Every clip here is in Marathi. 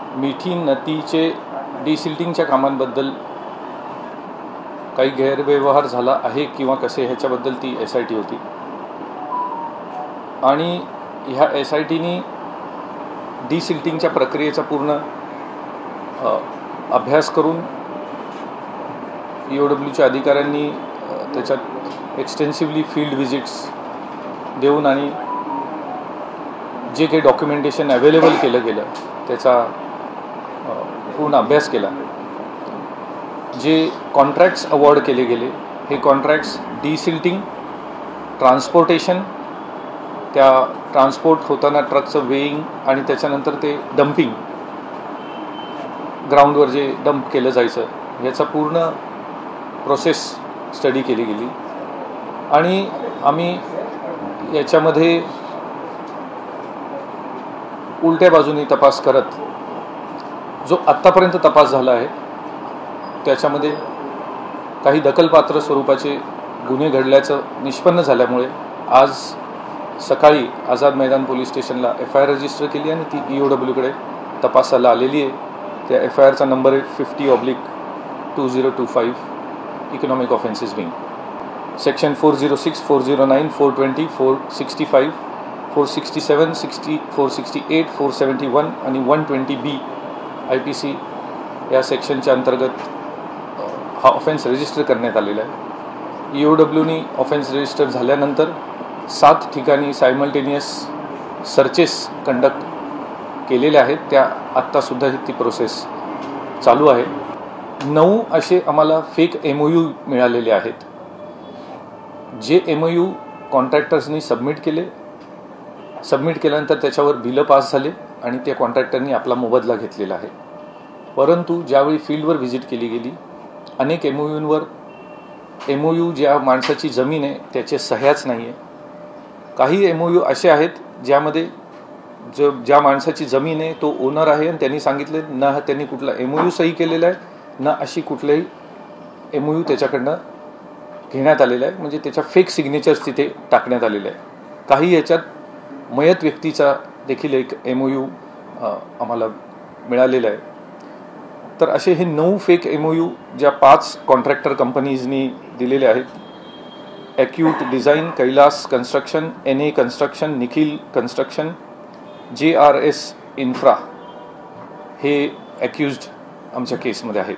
मिठी नदीचे डिसिल्टिंगच्या कामांबद्दल काही गैरव्यवहार झाला आहे किंवा कसे ह्याच्याबद्दल ती SIT होती आणि ह्या SITनी डिसिल्टिंगच्या प्रक्रियेचा पूर्ण अभ्यास करून EOWच्या अधिकाऱ्यांनी त्याच्यात एक्सटेन्सिव्हली फील्ड विजिट्स देऊन आणि जे काही डॉक्युमेंटेशन अवेलेबल केलं गेलं त्याचा पूर्ण अभ्यास केला. जे कॉन्ट्रॅक्ट्स अवॉर्ड केले गेले हे कॉन्ट्रॅक्ट्स डिसिल्टिंग, ट्रान्सपोर्टेशन, त्या ट्रान्सपोर्ट होताना ट्रकचं वेईंग आणि त्याच्यानंतर ते डम्पिंग, ग्राउंडवर जे डंप केलं जायचं याचा पूर्ण प्रोसेस स्टडी केली गेली आणि आम्ही याच्यामध्ये उलट्या बाजूनी तपास करत जो आत्तापर्यंत तपास झाला आहे त्याच्यामध्ये काही दखलपात्र स्वरूपाचे गुन्हे घडल्याचं निष्पन्न झाल्यामुळे आज सकाळी आझाद मैदान पोलीस स्टेशनला FIR रजिस्टर केली आणि ती EOWकडे तपासाला आलेली आहे. त्या FIRचा नंबर आहे 50/2025 इकॉनॉमिक ऑफेन्सेस विंग. सेक्शन 406, 409, 420, 465, 467, 468, 471 आणि 120B IPC या सेक्शनच्या अंतर्गत हा ऑफेन्स रजिस्टर करण्यात आलेला आहे. EOWनी ऑफेन्स रजिस्टर झाल्यानंतर 7 ठिकाणी सायमल्टेनियस सर्चेस कंडक्ट केलेल्या आहेत. त्या आत्तासुद्धा ती प्रोसेस चालू आहे. 9 असे आम्हाला फेक MOU मिळालेले आहेत. जे MOU कॉन्ट्रॅक्टर्सनी सबमिट केल्यानंतर त्याच्यावर बिलं पास झाले आणि त्या कॉन्ट्रॅक्टरनी आपला मोबदला घेतलेला आहे. परंतु ज्यावेळी फील्डवर व्हिजिट केली गेली अनेक MOU ज्या माणसाची जमीन आहे त्याचे सह्याच नाही आहे. काही MOU असे आहेत ज्यामध्ये ज्या माणसाची जमीन आहे तो ओनर आहे आणि त्यांनी सांगितले ना त्यांनी कुठला MOU सही केलेला आहे ना अशी कुठलेही MOU त्याच्याकडनं घेण्यात आलेला आहे. म्हणजे त्याच्या फेक सिग्नेचर्स तिथे टाकण्यात आलेले आहे. काही याच्यात मयत व्यक्तीचा देखील एक MOU आम्हाला मिळालेला आहे. तर असे हे 9 फेक MOU ज्या 5 कॉन्ट्रॅक्टर कंपनीजनी दिलेले आहेत. Acute design, Kailas construction, NA construction, Nikhil construction, JRS infra हे ॲक्युज्ड आमच्या केसमध्ये आहेत.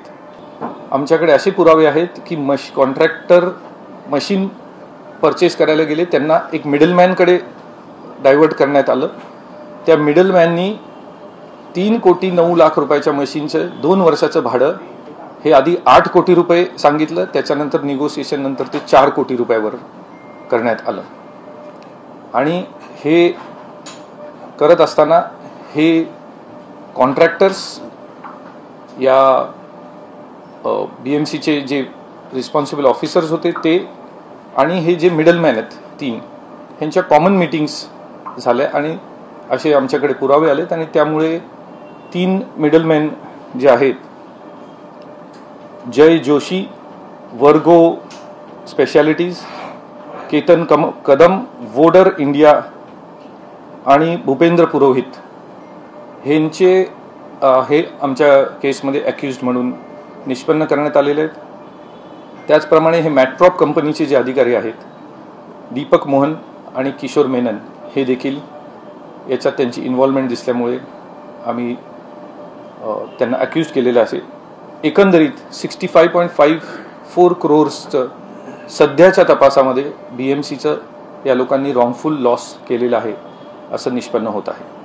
आमच्याकडे असे पुरावे आहेत की कॉन्ट्रॅक्टर मशीन परचेस करायला गेले, त्यांना एक मिडलमॅनकडे डायव्हर्ट करण्यात आलं. त्या मिडलमॅननी 3,09,00,000 रुपयाच्या मशीनचं 2 वर्षाचं भाडं हे आधी 8 कोटी रुपये सांगितलं, त्याच्यानंतर निगोसिएशन नंतर ते 4 कोटी रुपयावर करण्यात आलं. आणि हे करत असताना हे कॉन्ट्रॅक्टर्स या BMCचे जे रिस्पॉन्सिबल ऑफिसर्स होते ते आणि हे जे मिडलमॅन आहेत 3 ह्यांच्या कॉमन मीटिंग्स झाल्या आणि असे आमच्याकडे पुरावे आलेत आणि त्यामुळे 3 मिडलमॅन जे आहेत जय जोशी, वर्गो स्पेशालिटीज, केतन कदम, वोडर इंडिया आणि भूपेंद्र पुरोहित हे आमच्या केसमध्ये ॲक्युज्ड म्हणून निष्पन्न करण्यात आलेले आहेत. त्याचप्रमाणे हे मॅट्रॉप कंपनीचे जे अधिकारी आहेत दीपक मोहन आणि किशोर मेनन हे देखील याच्यात त्यांची इन्व्हॉल्वमेंट दिसल्यामुळे आम्ही त्यांना अक्यूज केलेलं असेल. एकंदरीत 65.54 crores सध्याच्या तपासामध्ये BMCचं या लोकांनी रॉंगफुल लॉस केलेलं आहे असं निष्पन्न होत आहे.